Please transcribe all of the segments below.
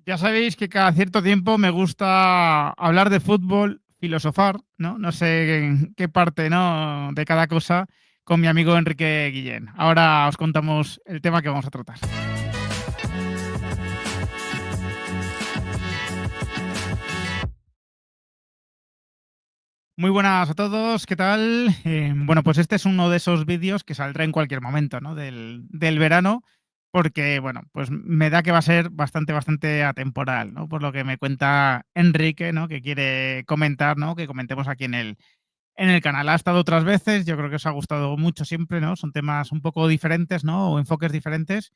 Ya sabéis que cada cierto tiempo me gusta hablar de fútbol, filosofar, ¿no? No sé en qué parte, ¿no? De cada cosa con mi amigo Enrique Guillén. Ahora os contamos el tema que vamos a tratar. Muy buenas a todos, ¿qué tal? Bueno, pues este es uno de esos vídeos que saldrá en cualquier momento, ¿no? Del verano, porque, bueno, pues me da que va a ser bastante atemporal, ¿no? Por lo que me cuenta Enrique, ¿no? Que quiere comentar, ¿no? Que comentemos aquí en el canal. Ha estado otras veces, yo creo que os ha gustado mucho siempre, ¿no? Son temas un poco diferentes, ¿no? O enfoques diferentes.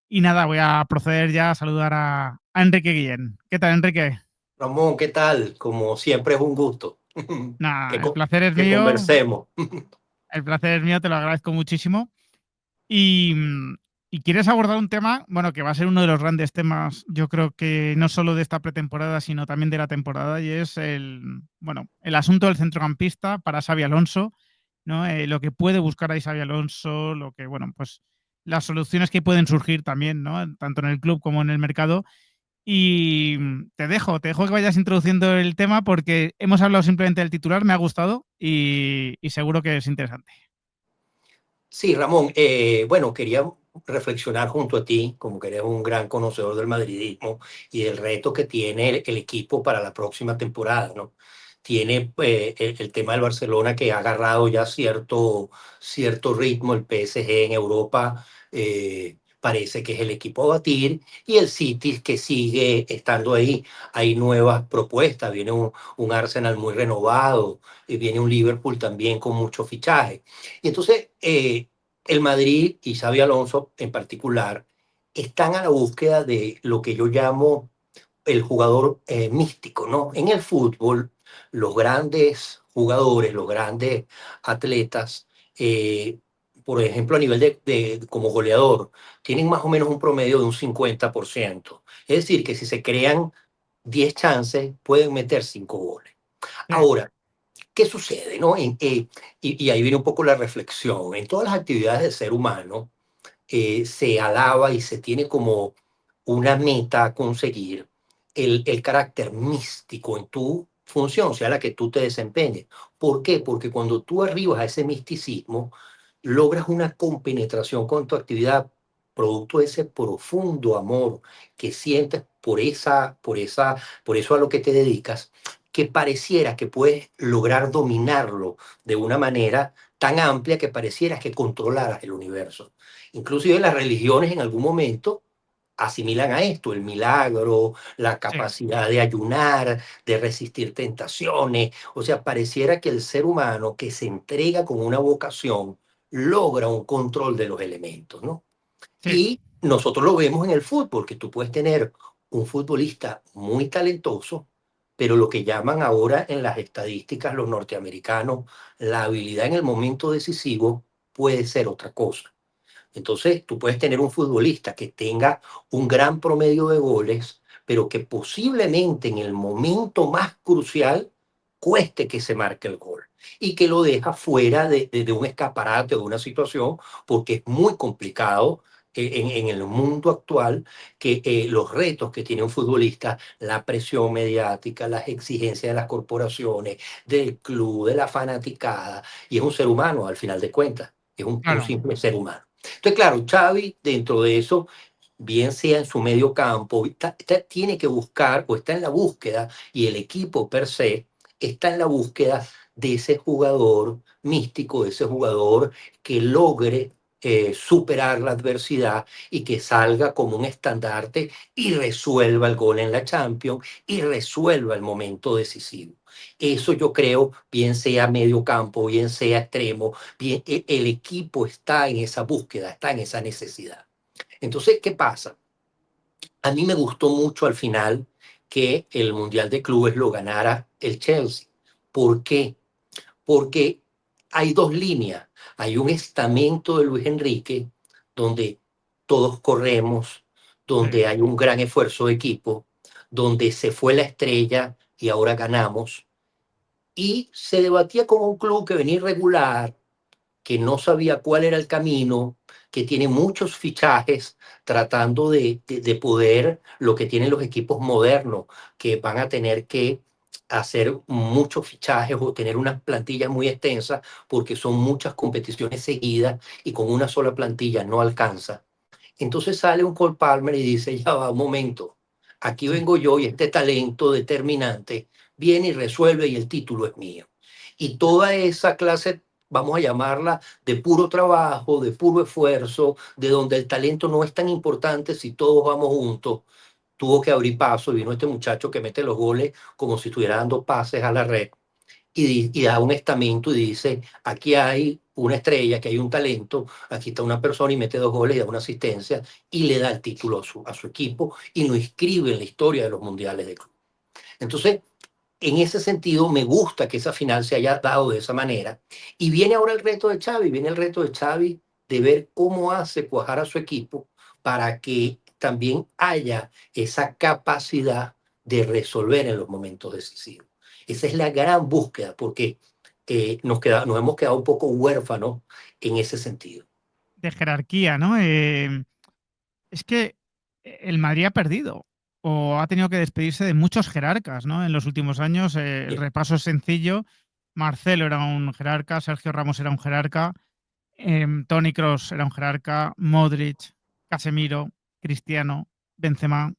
Y nada, voy a proceder ya a saludar a Enrique Guillén. ¿Qué tal, Enrique? Ramón, ¿qué tal? Como siempre es un gusto que, Nada, el co- placer es que mío. conversemos. El placer es mío, te lo agradezco muchísimo. Y, y quieres abordar un tema, bueno, que va a ser uno de los grandes temas, yo creo que no solo de esta pretemporada, sino también de la temporada, y es bueno, el asunto del centrocampista para Xabi Alonso, ¿no? Lo que puede buscar ahí Xabi Alonso, lo que, bueno, pues las soluciones que pueden surgir también, ¿no? Tanto en el club como en el mercado. Y te dejo que vayas introduciendo el tema porque hemos hablado simplemente del titular, me ha gustado y seguro que es interesante. Sí, Ramón, bueno, quería reflexionar junto a ti, como que eres un gran conocedor del madridismo y del reto que tiene el equipo para la próxima temporada, ¿no? Tiene el tema del Barcelona que ha agarrado ya cierto ritmo, el PSG en Europa parece que es el equipo a batir y el City que sigue estando ahí. Hay nuevas propuestas, viene un Arsenal muy renovado y viene un Liverpool también con mucho fichaje. Y entonces, el Madrid y Xabi Alonso en particular están a la búsqueda de lo que yo llamo el jugador místico, ¿no? En el fútbol, los grandes jugadores, los grandes atletas, eh, por ejemplo, a nivel como goleador, tienen más o menos un promedio de un 50%. Es decir, que si se crean 10 chances, pueden meter 5 goles. Sí, Ahora, ¿qué sucede, no? Y ahí viene un poco la reflexión. En todas las actividades del ser humano se alaba y se tiene como una meta a conseguir el carácter místico en tu función, sea la que tú te desempeñes. ¿Por qué? Porque cuando tú arribas a ese misticismo, logras una compenetración con tu actividad, producto de ese profundo amor que sientes por eso a lo que te dedicas, que pareciera que puedes lograr dominarlo de una manera tan amplia que pareciera que controlaras el universo. Inclusive las religiones en algún momento asimilan a esto, el milagro, la sí, capacidad de ayunar, de resistir tentaciones. O sea, pareciera que el ser humano que se entrega con una vocación logra un control de los elementos, ¿no? sí. Y nosotros lo vemos en el fútbol, que tú puedes tener un futbolista muy talentoso, pero lo que llaman ahora en las estadísticas los norteamericanos, la habilidad en el momento decisivo puede ser otra cosa. Entonces, tú puedes tener un futbolista que tenga un gran promedio de goles, pero que posiblemente en el momento más crucial cueste que se marque el gol y que lo deja fuera de un escaparate o de una situación, porque es muy complicado en el mundo actual que los retos que tiene un futbolista, la presión mediática, las exigencias de las corporaciones, del club, de la fanaticada, y es un ser humano al final de cuentas, es un Claro, simple ser humano. Entonces, claro, Xavi, dentro de eso, bien sea en su medio campo, tiene que buscar o está en la búsqueda, y el equipo per se está en la búsqueda de ese jugador místico, de ese jugador que logre superar la adversidad y que salga como un estandarte y resuelva el gol en la Champions y resuelva el momento decisivo. Eso yo creo, bien sea medio campo, bien sea extremo, bien, el equipo está en esa búsqueda, está en esa necesidad. Entonces, ¿qué pasa? A mí me gustó mucho al final que el Mundial de Clubes lo ganara el Chelsea. ¿Por qué? Porque hay dos líneas. Hay un estamento de Luis Enrique donde todos corremos, sí, donde hay un gran esfuerzo de equipo, donde se fue la estrella y ahora ganamos. Y se debatía con un club que venía irregular, que no sabía cuál era el camino, que tiene muchos fichajes tratando de poder, lo que tienen los equipos modernos, que van a tener que hacer muchos fichajes o tener unas plantillas muy extensas porque son muchas competiciones seguidas y con una sola plantilla no alcanza. Entonces sale un Cole Palmer y dice, ya va, un momento, aquí Sí. vengo yo y este talento determinante viene y resuelve y el título es mío. Y toda esa clase, vamos a llamarla, de puro trabajo, de puro esfuerzo, de donde el talento no es tan importante si todos vamos juntos, tuvo que abrir paso y vino este muchacho que mete los goles como si estuviera dando pases a la red y da un estamento y dice, aquí hay una estrella, aquí hay un talento, aquí está una persona y mete 2 goles y da una asistencia y le da el título a su equipo y lo inscribe en la historia de los mundiales de club. Entonces, en ese sentido, me gusta que esa final se haya dado de esa manera. Y viene ahora el reto de Xavi, viene el reto de Xavi de ver cómo hace cuajar a su equipo para que también haya esa capacidad de resolver en los momentos decisivos. Esa es la gran búsqueda, porque nos hemos quedado un poco huérfanos en ese sentido. De jerarquía, ¿no? Es que el Madrid ha perdido o ha tenido que despedirse de muchos jerarcas, ¿no? En los últimos años, el Eh, repaso es sencillo. Marcelo era un jerarca, Sergio Ramos era un jerarca, Toni Kroos era un jerarca, Modric, Casemiro, Cristiano, Benzema,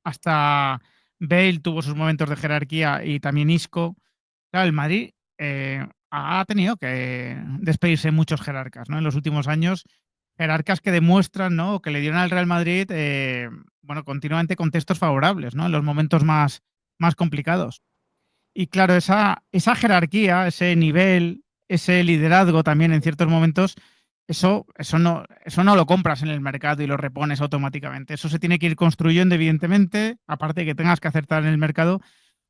hasta Bale tuvo sus momentos de jerarquía y también Isco. Claro, el Madrid ha tenido que despedirse de muchos jerarcas, ¿no? En los últimos años, jerarcas que demuestran, ¿no? O que le dieron al Real Madrid, bueno, continuamente contextos favorables, ¿no? En los momentos más complicados. Y claro, esa jerarquía, ese nivel, ese liderazgo también en ciertos momentos, eso no lo compras en el mercado y lo repones automáticamente. Eso se tiene que ir construyendo, evidentemente, aparte de que tengas que acertar en el mercado,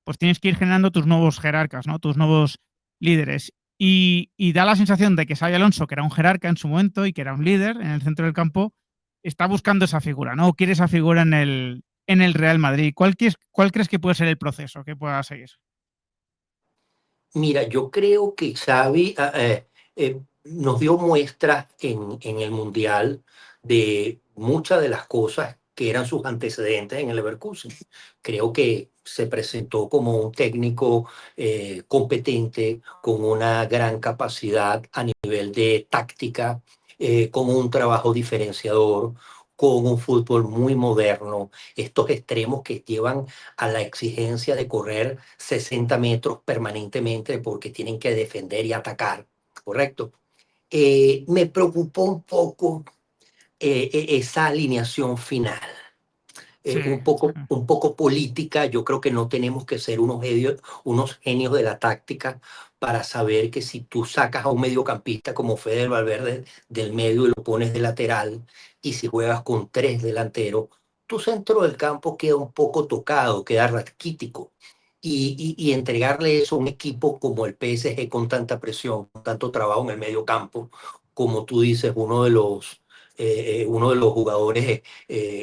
pues tienes que ir generando tus nuevos jerarcas, ¿no? Tus nuevos líderes. Y da la sensación de que Xabi Alonso, que era un jerarca en su momento y que era un líder en el centro del campo, está buscando esa figura, ¿no? O quiere esa figura en el Real Madrid. ¿Cuál crees que puede ser el proceso que pueda seguir? Mira, yo creo que Xavi nos dio muestras en el Mundial de muchas de las cosas que eran sus antecedentes en el Leverkusen. Creo que se presentó como un técnico competente, con una gran capacidad a nivel de táctica, con un trabajo diferenciador, con un fútbol muy moderno, estos extremos que llevan a la exigencia de correr 60 metros permanentemente porque tienen que defender y atacar, ¿correcto? Me preocupó un poco esa alineación final, Sí, sí. un poco política. Yo creo que no tenemos que ser unos genios de la táctica para saber que si tú sacas a un mediocampista como Fede Valverde del medio y lo pones de lateral, y si juegas con 3 delanteros, tu centro del campo queda un poco tocado, queda raquítico. Y entregarle eso a un equipo como el PSG con tanta presión, con tanto trabajo en el medio campo, como tú dices, uno de los jugadores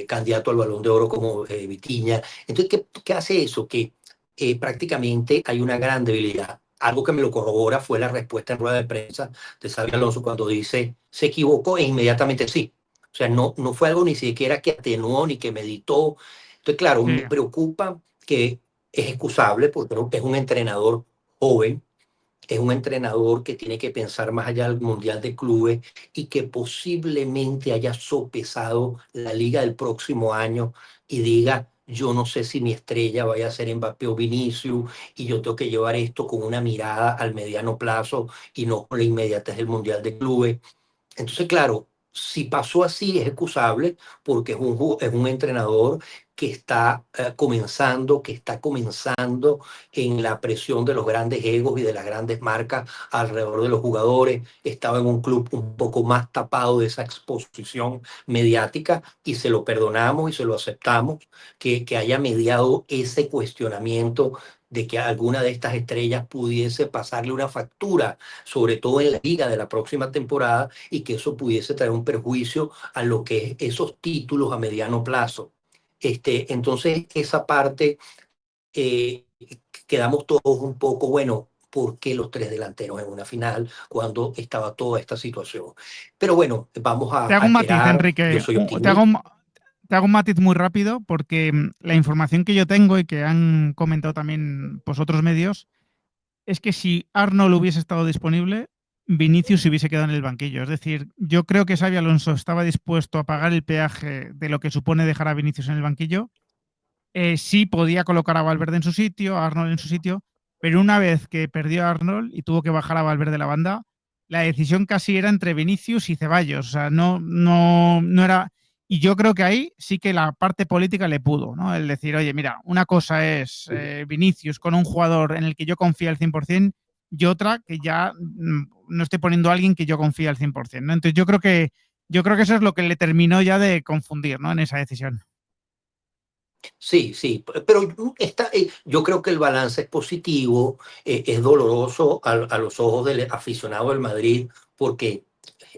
candidato al Balón de Oro como Vitinha. Entonces, ¿qué hace eso? Que prácticamente hay una gran debilidad. Algo que me lo corrobora fue la respuesta en rueda de prensa de Xabi Alonso cuando dice, se equivocó e inmediatamente sí. O sea, no fue algo ni siquiera que atenuó ni que meditó. Entonces, claro, Sí, me preocupa que es excusable porque es un entrenador joven, es un entrenador que tiene que pensar más allá del Mundial de Clubes y que posiblemente haya sopesado la liga del próximo año y diga, yo no sé si mi estrella vaya a ser Mbappé o Vinicius y yo tengo que llevar esto con una mirada al mediano plazo y no con la inmediatez del Mundial de Clubes. Entonces, claro, si pasó así es excusable porque es un entrenador que está comenzando, que está comenzando en la presión de los grandes egos y de las grandes marcas alrededor de los jugadores. Estaba en un club un poco más tapado de esa exposición mediática y se lo perdonamos y se lo aceptamos, que haya mediado ese cuestionamiento de que alguna de estas estrellas pudiese pasarle una factura, sobre todo en la liga de la próxima temporada, y que eso pudiese traer un perjuicio a lo que es esos títulos a mediano plazo. Entonces, esa parte, eh, quedamos todos un poco, bueno, por qué los tres delanteros en una final cuando estaba toda esta situación. Pero bueno, vamos Te a hago un matiz, esperar. Yo Enrique. soy optimista. Te hago un matiz muy rápido porque la información que yo tengo y que han comentado también pues, otros medios es que si Arnold hubiese estado disponible, Vinicius se hubiese quedado en el banquillo. Es decir, yo creo que Xabi Alonso estaba dispuesto a pagar el peaje de lo que supone dejar a Vinicius en el banquillo. Sí podía colocar a Valverde en su sitio, a Arnold en su sitio, pero una vez que perdió a Arnold y tuvo que bajar a Valverde de la banda, la decisión casi era entre Vinicius y Ceballos. O sea, no era. Y yo creo que ahí sí que la parte política le pudo, ¿no? El decir, oye, mira, una cosa es Vinicius con un jugador en el que yo confío al 100% y otra que ya no estoy poniendo a alguien que yo confíe al 100%, ¿no? Entonces yo creo que eso es lo que le terminó ya de confundir, ¿no? En esa decisión. Sí, sí, pero yo creo que el balance es positivo, es doloroso a los ojos del aficionado del Madrid, porque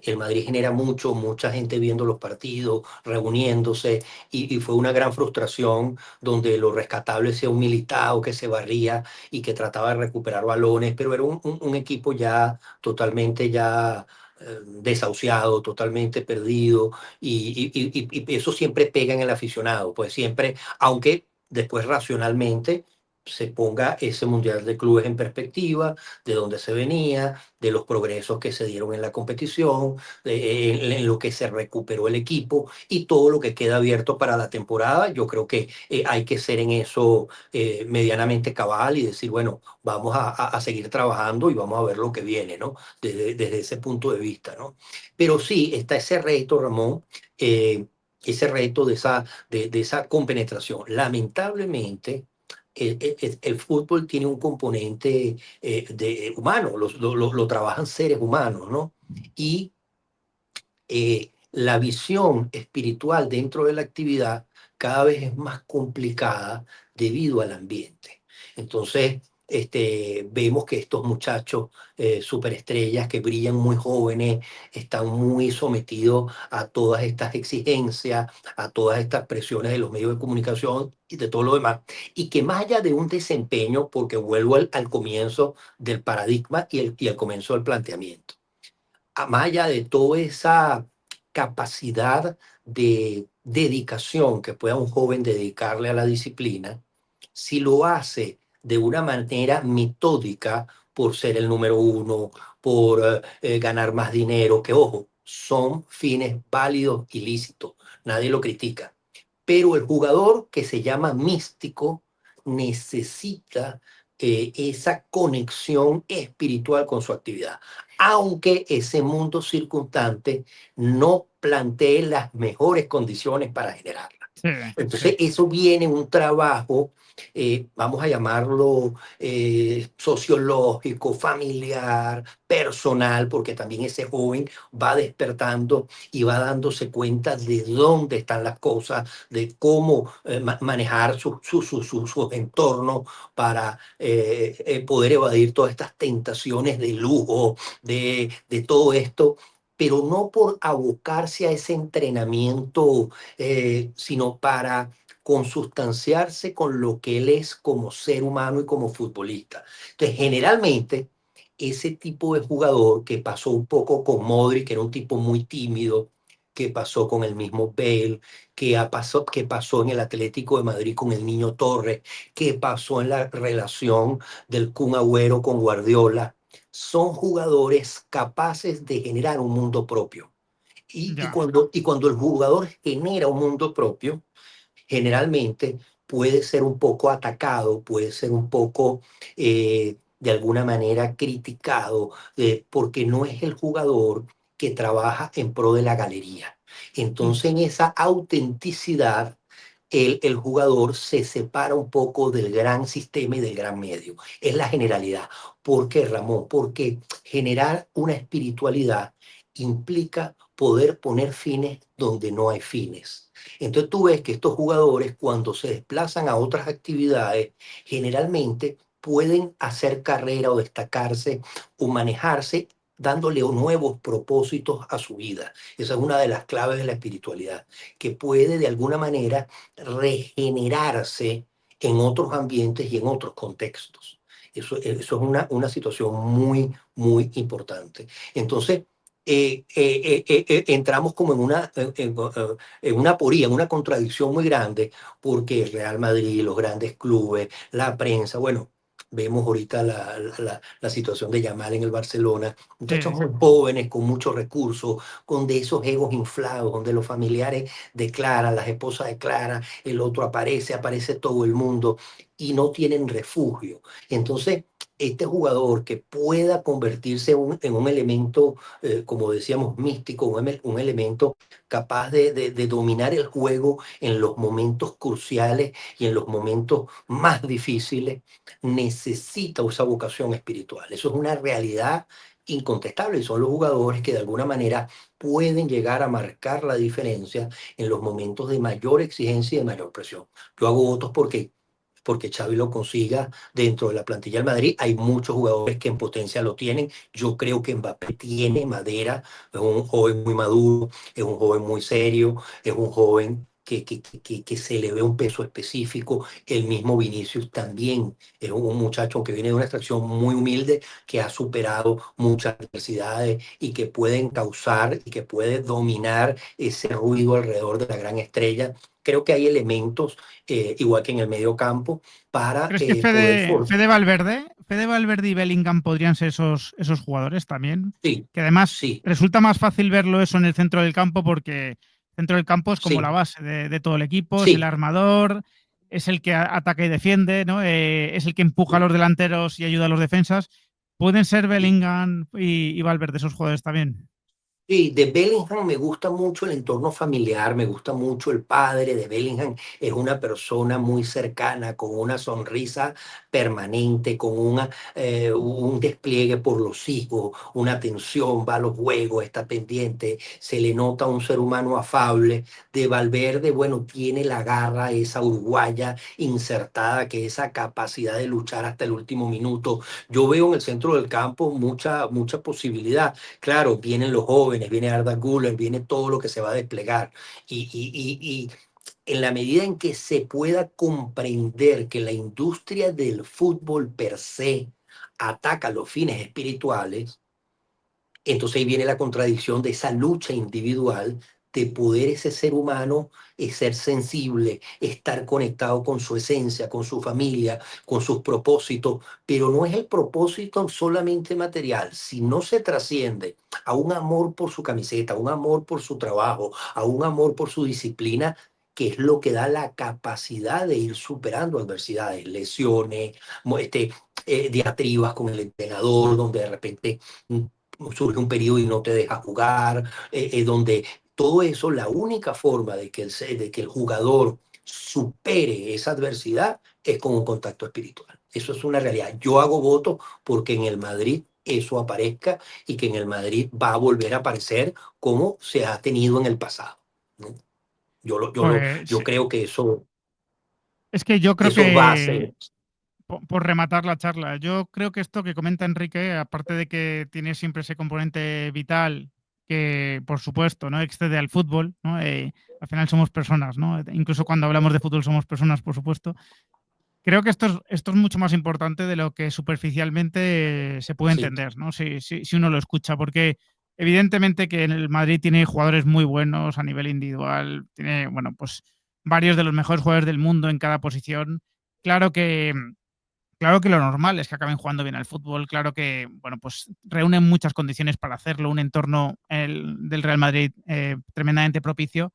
el Madrid genera mucha gente viendo los partidos, reuniéndose, y fue una gran frustración donde lo rescatable sea un Militao que se barría y que trataba de recuperar balones, pero era un equipo ya totalmente ya desahuciado, totalmente perdido, y eso siempre pega en el aficionado, pues siempre, aunque después racionalmente se ponga ese Mundial de Clubes en perspectiva, de dónde se venía, de los progresos que se dieron en la competición, en lo que se recuperó el equipo y todo lo que queda abierto para la temporada. Yo creo que hay que ser en eso medianamente cabal y decir, bueno, vamos a seguir trabajando y vamos a ver lo que viene, ¿no? Desde ese punto de vista, ¿no? Pero sí, está ese reto, Ramón, ese reto de esa compenetración. Lamentablemente, el fútbol tiene un componente humano, lo trabajan seres humanos, ¿no? Y la visión espiritual dentro de la actividad cada vez es más complicada debido al ambiente. Entonces, vemos que estos muchachos superestrellas que brillan muy jóvenes están muy sometidos a todas estas exigencias, a todas estas presiones de los medios de comunicación y de todo lo demás. Y que más allá de un desempeño, porque vuelvo al comienzo del paradigma y al comienzo del planteamiento, más allá de toda esa capacidad de dedicación que pueda un joven dedicarle a la disciplina, si lo hace de una manera metódica por ser el número uno, por ganar más dinero, que ojo, son fines válidos y lícitos, nadie lo critica. Pero el jugador que se llama místico necesita esa conexión espiritual con su actividad, aunque ese mundo circundante no plantee las mejores condiciones para generarla. Sí, Entonces, sí. eso viene un trabajo, vamos a llamarlo sociológico, familiar, personal, porque también ese joven va despertando y va dándose cuenta de dónde están las cosas, de cómo manejar sus entornos para poder evadir todas estas tentaciones de lujo, de todo esto, pero no por abocarse a ese entrenamiento sino para consustanciarse con lo que él es como ser humano y como futbolista. Entonces, generalmente, ese tipo de jugador que pasó un poco con Modric, que era un tipo muy tímido, que pasó con el mismo Bale, que pasó en el Atlético de Madrid con el Niño Torres, que pasó en la relación del Kun Agüero con Guardiola, son jugadores capaces de generar un mundo propio. Ya. Y cuando el jugador genera un mundo propio, generalmente puede ser un poco atacado, puede ser un poco de alguna manera criticado, porque no es el jugador que trabaja en pro de la galería. Mm, Entonces, en esa autenticidad, el jugador se separa un poco del gran sistema y del gran medio. Es la generalidad. ¿Por qué, Ramón? Porque generar una espiritualidad implica poder poner fines donde no hay fines. Entonces tú ves que estos jugadores cuando se desplazan a otras actividades, generalmente pueden hacer carrera o destacarse o manejarse dándole nuevos propósitos a su vida. Esa es una de las claves de la espiritualidad, que puede de alguna manera regenerarse en otros ambientes y en otros contextos. Eso es una situación muy, muy importante. Entonces, entramos como en una aporía, en una contradicción muy grande, porque el Real Madrid, los grandes clubes, la prensa, bueno, vemos ahorita la situación de Yamal en el Barcelona, muchachos Sí, muy jóvenes, con muchos recursos, con de esos egos inflados, donde los familiares declaran, las esposas declaran, el otro aparece, aparece todo el mundo y no tienen refugio. Entonces, este jugador que pueda convertirse en un elemento, como decíamos, místico, un elemento capaz de dominar el juego en los momentos cruciales y en los momentos más difíciles, necesita esa vocación espiritual. Eso es una realidad incontestable y son los jugadores que de alguna manera pueden llegar a marcar la diferencia en los momentos de mayor exigencia y de mayor presión. Yo hago votos porque Xavi lo consiga dentro de la plantilla del Madrid. Hay muchos jugadores que en potencia lo tienen. Yo creo que Mbappé tiene madera, es un joven muy maduro, es un joven muy serio, es un joven que se le ve un peso específico. El mismo Vinicius también es un muchacho que viene de una extracción muy humilde, que ha superado muchas adversidades y que puede encauzar y que puede dominar ese ruido alrededor de la gran estrella. Creo que hay elementos, igual que en el medio campo, para ¿crees que poder Fede Valverde y Bellingham podrían ser esos jugadores también? Sí, Que además sí, resulta más fácil verlo eso en el centro del campo porque el centro del campo es como la sí, base de todo el equipo, es el sí. armador, es el que ataca y defiende, ¿no? Es el que empuja a Sí, los delanteros y ayuda a los defensas. ¿Pueden ser sí. Bellingham y Valverde esos jugadores también? Sí, de Bellingham me gusta mucho el entorno familiar, me gusta mucho el padre de Bellingham. Es una persona muy cercana, con una sonrisa permanente, con un despliegue por los hijos, una atención, va a los juegos, está pendiente, se le nota un ser humano afable. De Valverde, bueno, tiene la garra esa uruguaya insertada, que esa capacidad de luchar hasta el último minuto. Yo veo en el centro del campo mucha posibilidad. Claro, vienen los jóvenes, viene Arda Güler, viene todo lo que se va a desplegar. Y en la medida en que se pueda comprender que la industria del fútbol per se ataca los fines espirituales, entonces ahí viene la contradicción de esa lucha individual de poder ese ser humano ser sensible, estar conectado con su esencia, con su familia, con sus propósitos, pero no es el propósito solamente material. Si no se trasciende a un amor por su camiseta, a un amor por su trabajo, a un amor por su disciplina, que es lo que da la capacidad de ir superando adversidades, lesiones, diatribas con el entrenador, donde de repente surge un periodo y no te deja jugar, donde todo eso, la única forma de que el jugador supere esa adversidad es con un contacto espiritual. Eso es una realidad. Yo hago voto porque en el Madrid eso aparezca y que en el Madrid va a volver a aparecer como se ha tenido en el pasado, ¿no? Pues Yo sí. creo que Es que yo creo eso va a que ser. por rematar la charla, yo creo que esto que comenta Enrique, aparte de que tiene siempre ese componente vital que, por supuesto, no excede al fútbol, ¿no? Al final somos personas, ¿no? Incluso cuando hablamos de fútbol somos personas, por supuesto. Creo que esto es mucho más importante de lo que superficialmente se puede Sí, entender, ¿no? Si uno lo escucha, porque evidentemente que en el Madrid tiene jugadores muy buenos a nivel individual, tiene, bueno, pues varios de los mejores jugadores del mundo en cada posición. Claro que Claro que lo normal es que acaben jugando bien al fútbol, claro que, bueno, pues reúnen muchas condiciones para hacerlo, un entorno del Real Madrid tremendamente propicio,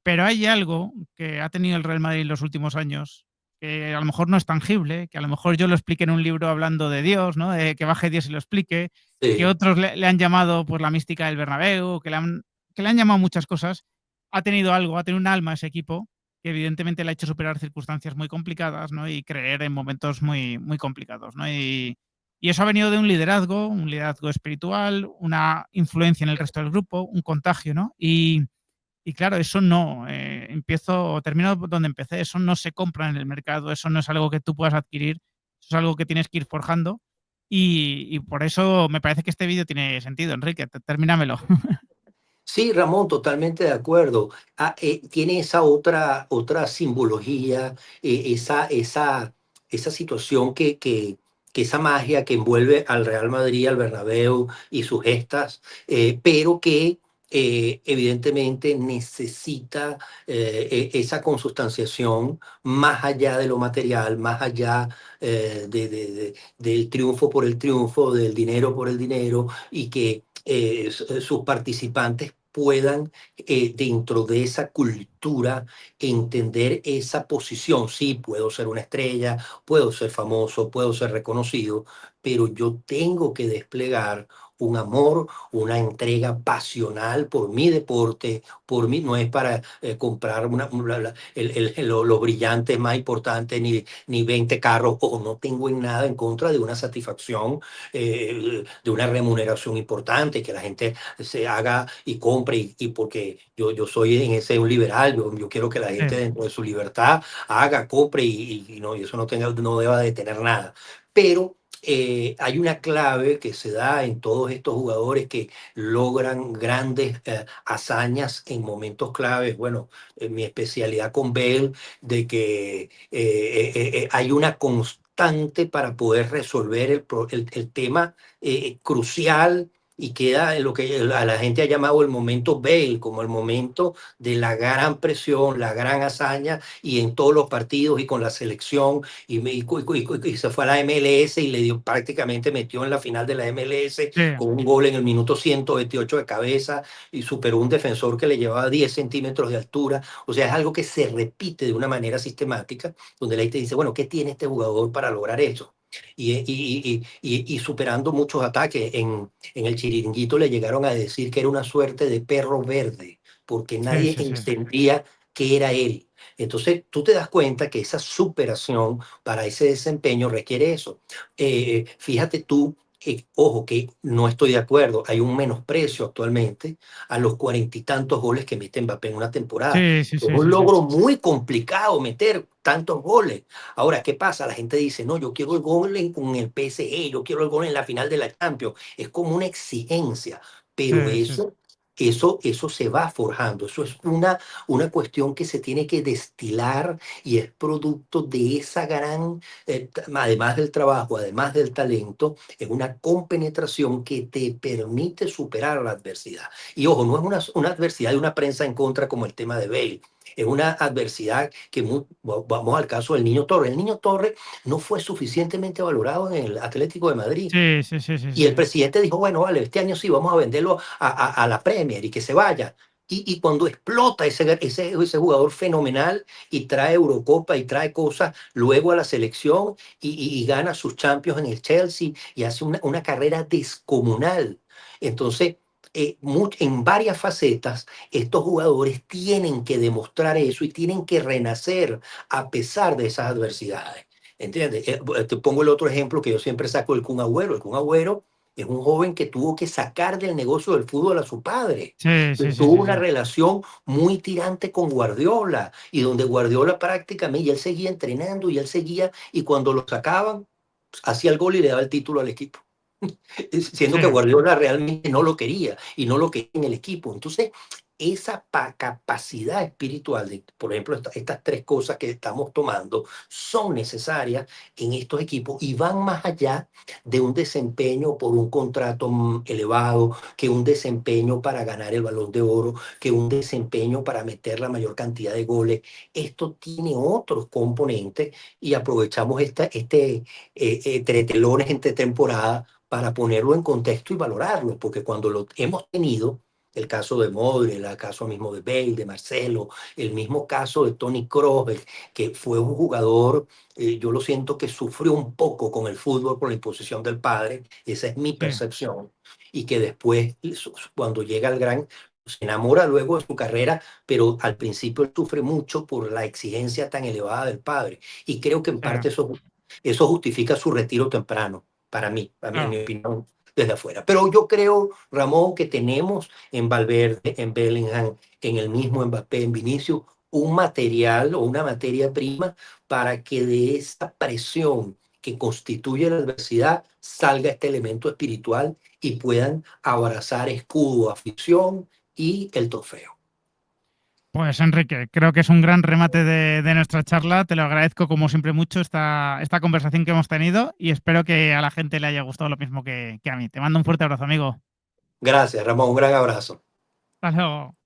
pero hay algo que ha tenido el Real Madrid en los últimos años que a lo mejor no es tangible, que a lo mejor yo lo explique en un libro hablando de Dios, ¿no? De que baje Dios y lo explique, que sí. otros le han llamado pues la mística del Bernabéu, que le han llamado muchas cosas. Ha tenido algo, ha tenido un alma ese equipo que evidentemente le ha hecho superar circunstancias muy complicadas, ¿no? Y creer en momentos muy, muy complicados, ¿no? Y eso ha venido de un liderazgo espiritual, una influencia en el resto del grupo, un contagio, ¿no? Y claro, eso no, empiezo o termino donde empecé, eso no se compra en el mercado, eso no es algo que tú puedas adquirir, eso es algo que tienes que ir forjando y por eso me parece que este vídeo tiene sentido, Enrique, termínamelo. Sí, Ramón, totalmente de acuerdo. Tiene esa otra simbología, esa situación que esa magia que envuelve al Real Madrid, al Bernabéu y sus gestas, pero que evidentemente necesita esa consustanciación más allá de lo material, más allá del triunfo por el triunfo, del dinero por el dinero, y que sus participantes puedan, dentro de esa cultura, entender esa posición. Sí, puedo ser una estrella, puedo ser famoso, puedo ser reconocido, pero yo tengo que desplegar un amor, una entrega pasional por mi deporte, por mí. No es para comprar los brillantes más importantes, ni 20 carros, o no tengo en nada en contra de una satisfacción, de una remuneración importante, que la gente se haga y compre, y porque yo soy en ese un liberal, yo quiero que la gente Sí, dentro de su libertad haga, compre, y eso no deba de tener nada. Pero hay una clave que se da en todos estos jugadores que logran grandes hazañas en momentos claves. Bueno, en mi especialidad con Bale, de que hay una constante para poder resolver el tema crucial, y queda en lo que a la gente ha llamado el momento Bale, como el momento de la gran presión, la gran hazaña, y en todos los partidos y con la selección, y se fue a la MLS y le dio, prácticamente metió en la final de la MLS sí, con un gol en el minuto 128 de cabeza, y superó un defensor que le llevaba 10 centímetros de altura. O sea, es algo que se repite de una manera sistemática, donde la gente dice, bueno, ¿qué tiene este jugador para lograr eso? Y superando muchos ataques. En el Chiringuito le llegaron a decir que era una suerte de perro verde, porque sí, nadie sí, sí. entendía que era él. Entonces tú te das cuenta que esa superación para ese desempeño requiere eso. Fíjate tú, ojo, que no estoy de acuerdo, hay un menosprecio actualmente a los 40 y tantos goles que mete Mbappé en una temporada. Sí, sí, Es sí, un sí, sí. logro muy complicado meter tantos goles. Ahora, ¿qué pasa? La gente dice, no, yo quiero el gol con el PSG, yo quiero el gol en la final de la Champions. Es como una exigencia, pero Sí, sí, eso se va forjando. Eso es una cuestión que se tiene que destilar, y es producto de esa gran, además del trabajo, además del talento, es una compenetración que te permite superar la adversidad. Y ojo, no es una adversidad de una prensa en contra como el tema de Bale. Es una adversidad que, vamos al caso del Niño Torres. El Niño Torres no fue suficientemente valorado en el Atlético de Madrid. sí, sí, sí, sí, Y sí, el sí. presidente dijo, bueno, vale, este año sí vamos a venderlo a la Premier y que se vaya. Y cuando explota ese jugador fenomenal, y trae Eurocopa y trae cosas luego a la selección, y gana sus Champions en el Chelsea, y hace una carrera descomunal. Entonces, en varias facetas, estos jugadores tienen que demostrar eso y tienen que renacer a pesar de esas adversidades. ¿Entiendes? Te pongo el otro ejemplo que yo siempre saco, el Kun Agüero. El Kun Agüero es un joven que tuvo que sacar del negocio del fútbol a su padre. Sí, sí, sí, Tuvo sí, una sí. relación muy tirante con Guardiola, y donde Guardiola prácticamente, y él seguía entrenando, y él seguía, y cuando lo sacaban, hacía el gol y le daba el título al equipo, siendo Sí, que Guardiola realmente no lo quería, y no lo quería en el equipo. Entonces, esa capacidad espiritual de, por ejemplo, estas tres cosas que estamos tomando son necesarias en estos equipos, y van más allá de un desempeño por un contrato elevado, que un desempeño para ganar el Balón de Oro, que un desempeño para meter la mayor cantidad de goles. Esto tiene otros componentes, y aprovechamos tretelones entre temporadas para ponerlo en contexto y valorarlo, porque cuando lo hemos tenido, el caso de Modric, el caso mismo de Bale, de Marcelo, el mismo caso de Toni Kroos, que fue un jugador, yo lo siento que sufrió un poco con el fútbol por la imposición del padre, esa es mi sí, percepción, y que después, cuando llega al gran, se enamora luego de su carrera, pero al principio él sufre mucho por la exigencia tan elevada del padre, y creo que en sí, parte eso justifica su retiro temprano, para mí, en mi claro. opinión, desde afuera. Pero yo creo, Ramón, que tenemos en Valverde, en Bellingham, en el mismo Mbappé, en Vinicius, un material o una materia prima para que de esta presión que constituye la adversidad salga este elemento espiritual, y puedan abrazar escudo, afición y el trofeo. Pues Enrique, creo que es un gran remate de nuestra charla. Te lo agradezco como siempre mucho esta conversación que hemos tenido y espero que a la gente le haya gustado lo mismo que a mí. Te mando un fuerte abrazo, amigo. Gracias, Ramón, un gran abrazo. Hasta luego.